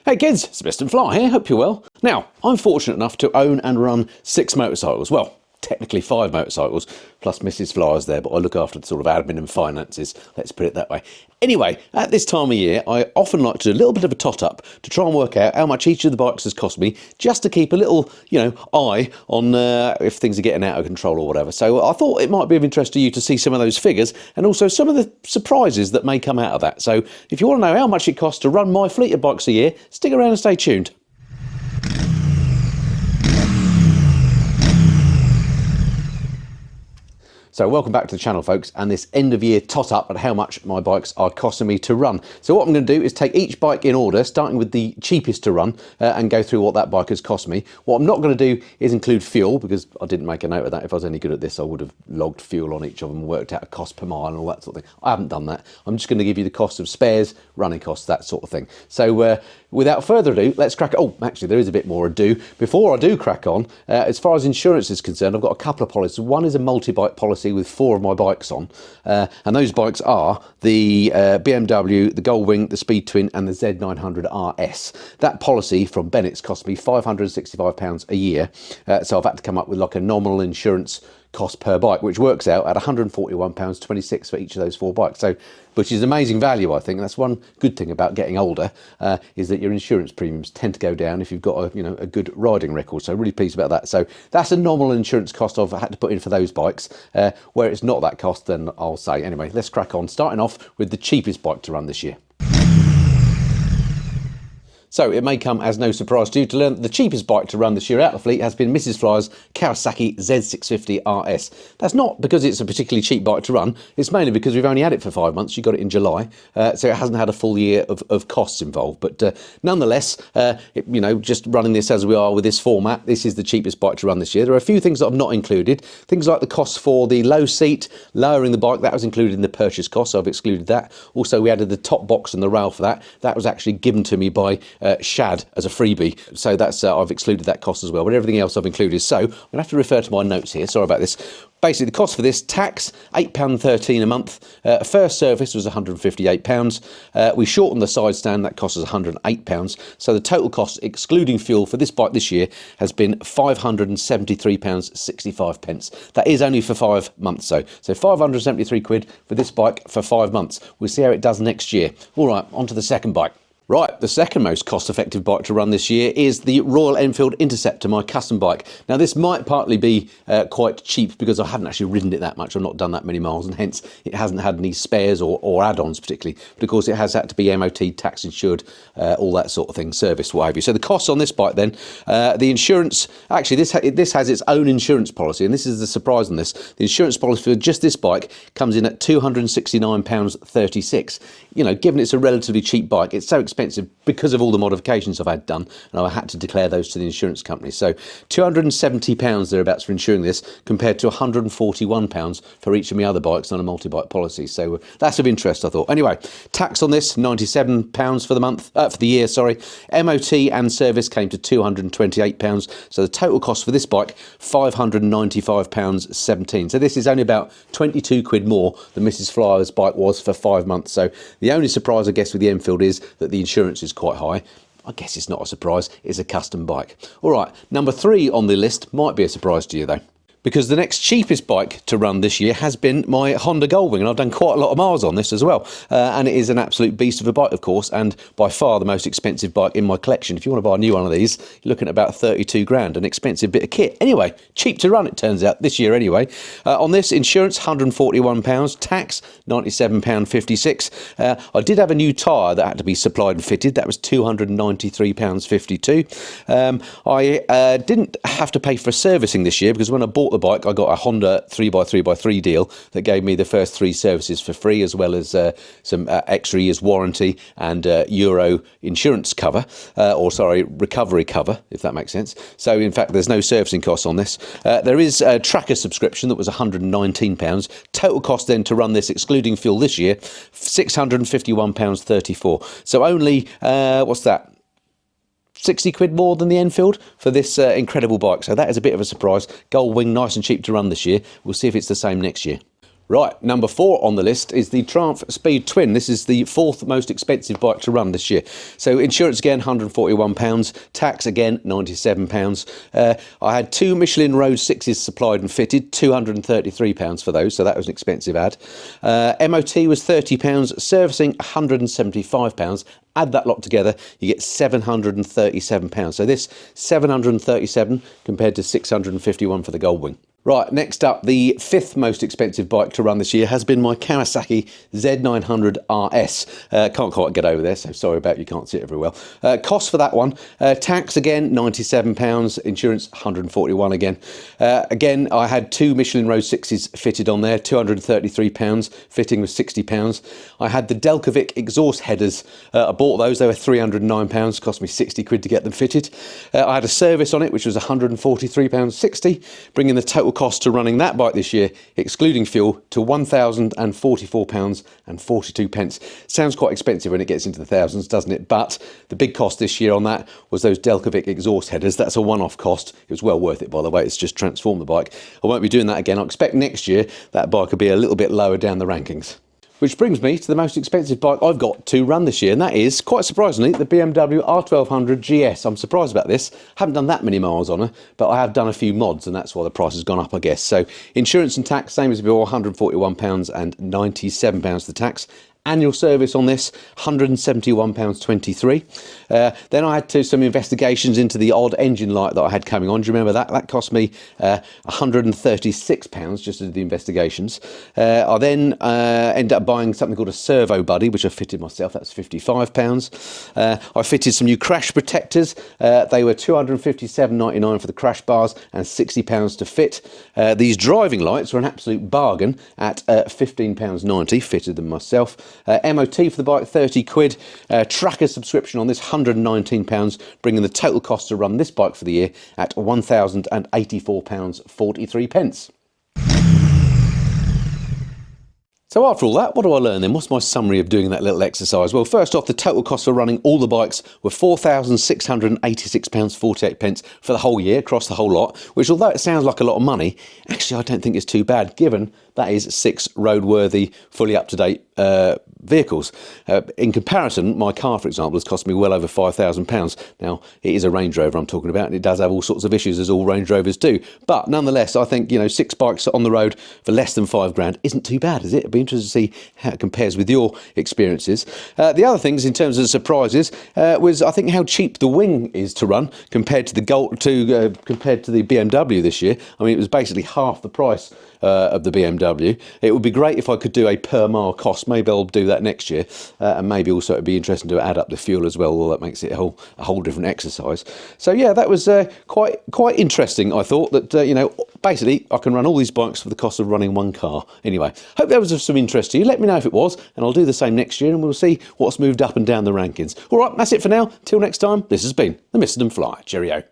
Hey kids, it's Mr. Fly here, hope you're well. Now, I'm fortunate enough to own and run 6 motorcycles. Well, technically 5 motorcycles, plus Mrs. Fly's there, but I look after the sort of admin and finances, let's put it that way. Anyway, at this time of year, I often like to do a little bit of a tot-up to try and work out how much each of the bikes has cost me, just to keep a little, eye on if things are getting out of control or whatever. So I thought it might be of interest to you to see some of those figures, and also some of the surprises that may come out of that. So if you want to know how much it costs to run my fleet of bikes a year, stick around and stay tuned. So welcome back to the channel, folks, and this end of year tot up at how much my bikes are costing me to run. So what I'm going to do is take each bike in order, starting with the cheapest to run, and go through what that bike has cost me. What I'm not going to do is include fuel, because I didn't make a note of that. If I was any good at this, I would have logged fuel on each of them and worked out a cost per mile and all that sort of thing. I haven't done that. I'm just going to give you the cost of spares, running costs, that sort of thing. So without further ado, let's crack on. Oh, actually, there is a bit more ado. Before I do crack on, as far as insurance is concerned, I've got a couple of policies. One is a multi-bike policy with 4 of my bikes on, and those bikes are the BMW, the Goldwing, the Speed Twin and the Z900 RS. That policy from Bennett's cost me £565 a year, so I've had to come up with like a nominal insurance cost per bike, which works out at £141.26 for each of those 4 bikes. So, which is amazing value, I think. That's one good thing about getting older, is that your insurance premiums tend to go down if you've got a good riding record. So really pleased about that. So that's a nominal insurance cost I've had to put in for those bikes. Where it's not that cost, then I'll say. Anyway, let's crack on. Starting off with the cheapest bike to run this year. So it may come as no surprise to you to learn that the cheapest bike to run this year out of the fleet has been Mrs. Fly's Kawasaki Z650 RS. That's not because it's a particularly cheap bike to run, it's mainly because we've only had it for 5 months. She got it in July, so it hasn't had a full year of costs involved. But nonetheless, just running this as we are with this format, this is the cheapest bike to run this year. There are a few things that I've not included. Things like the cost for the low seat, lowering the bike, that was included in the purchase cost, so I've excluded that. Also, we added the top box and the rail for that. That was actually given to me by Shad as a freebie, so that's I've excluded that cost as well, but everything else I've included. So I'm gonna have to refer to my notes here, sorry about this. Basically, the cost for this, tax, £8.13 a month. First service was £158. We shortened the side stand, that cost us £108. So the total cost, excluding fuel, for this bike this year has been £573.65. That is only for 5 months, so 573 quid for this bike for 5 months. We'll see how it does next year. All right, on to the second bike. Right, the second most cost-effective bike to run this year is the Royal Enfield Interceptor, my custom bike. Now, this might partly be quite cheap because I haven't actually ridden it that much. I've not done that many miles, and hence it hasn't had any spares or add-ons particularly. But of course, it has had to be MOT, tax insured, all that sort of thing, serviced, what have you. So the costs on this bike then, the insurance, actually this has its own insurance policy, and this is the surprise on this. The insurance policy for just this bike comes in at £269.36. Given it's a relatively cheap bike, it's so expensive because of all the modifications I've had done, and I had to declare those to the insurance company. So £270 thereabouts for insuring this, compared to £141 for each of my other bikes on a multi-bike policy. So that's of interest, I thought. Anyway, tax on this, £97 for the month, for the year, sorry. MOT and service came to £228. So the total cost for this bike, £595.17. So this is only about 22 quid more than Mrs. Fly's bike was for 5 months. So the only surprise, I guess, with the Enfield is that the insurance is quite high. I guess it's not a surprise, it's a custom bike. All right, number 3 on the list might be a surprise to you though, because the next cheapest bike to run this year has been my Honda Goldwing, and I've done quite a lot of miles on this as well. And it is an absolute beast of a bike, of course, and by far the most expensive bike in my collection. If you want to buy a new one of these, you're looking at about 32 grand, an expensive bit of kit. Anyway, cheap to run, it turns out, this year anyway. On this, insurance, £141, tax, £97.56. I did have a new tyre that had to be supplied and fitted. That was £293.52. I didn't have to pay for servicing this year, because when I bought the bike, I got a Honda 3x3x3 deal that gave me the first 3 services for free, as well as some extra years warranty and Euro insurance cover, recovery cover, if that makes sense. So in fact, there's no servicing costs on this. There is a tracker subscription that was £119. Total cost then to run this, excluding fuel this year, £651.34. So only, what's that? 60 quid more than the Enfield for this incredible bike. So that is a bit of a surprise. Goldwing, nice and cheap to run this year. We'll see if it's the same next year. Right, number 4 on the list is the Triumph Speed Twin. This is the 4th most expensive bike to run this year. So insurance again, £141, tax again, £97. I had 2 Michelin Road 6s supplied and fitted, £233 for those, so that was an expensive ad. MOT was £30, servicing £175. Add that lot together, you get £737. So this £737 compared to $651 for the Goldwing. Right, next up, the 5th most expensive bike to run this year has been my Kawasaki Z900 RS. Can't quite get over there, so sorry about you can't see it very well. Cost for that one, tax again, £97, insurance £141 again. Again, I had 2 Michelin Road 6s fitted on there, £233, fitting was £60. I had the Delcovic exhaust headers. I bought those, they were £309, cost me 60 quid to get them fitted. I had a service on it, which was £143.60, bringing the total cost to running that bike this year, excluding fuel, to £1,044.42. Sounds quite expensive when it gets into the thousands, doesn't it? But the big cost this year on that was those Delcovic exhaust headers. That's a one-off cost. It was well worth it, by the way. It's just transformed the bike. I won't be doing that again. I expect next year that bike will be a little bit lower down the rankings. Which brings me to the most expensive bike I've got to run this year, and that is, quite surprisingly, the BMW R1200 GS. I'm surprised about this. Haven't done that many miles on her, but I have done a few mods, and that's why the price has gone up, I guess. So insurance and tax, same as before, £141 and £97 for the tax. Annual service on this, £171.23. Then I had some investigations into the odd engine light that I had coming on. Do you remember that? That cost me £136 just to do the investigations. I then ended up buying something called a Servo Buddy, which I fitted myself. That's £55. I fitted some new crash protectors. They were £257.99 for the crash bars and £60 to fit. These driving lights were an absolute bargain at £15.90, fitted them myself. MOT for the bike, 30 quid. Tracker subscription on this, £119, bringing the total cost to run this bike for the year at £1,084.43. So after all that, what do I learn then? What's my summary of doing that little exercise? Well, first off, the total cost for running all the bikes were £4,686.48 for the whole year, across the whole lot, which, although it sounds like a lot of money, actually I don't think it's too bad, given that is 6 roadworthy, fully up-to-date vehicles. In comparison, my car, for example, has cost me well over £5,000. Now, it is a Range Rover I'm talking about, and it does have all sorts of issues, as all Range Rovers do. But nonetheless, I think, 6 bikes on the road for less than £5,000 isn't too bad, is it? It'd be interesting to see how it compares with your experiences. The other things, in terms of surprises, was, I think, how cheap the Wing is to run compared to the compared to the BMW this year. I mean, it was basically half the price of the BMW. It would be great if I could do a per mile cost. Maybe I'll do that next year, and maybe also it'd be interesting to add up the fuel as well. Well, that makes it a whole different exercise. So yeah, that was quite interesting. I thought that basically I can run all these bikes for the cost of running one car. Anyway, hope that was of some interest to you. Let me know if it was, and I'll do the same next year, and we'll see what's moved up and down the rankings. All right, that's it for now. Till next time, this has been the Mr. Fly. Cheerio.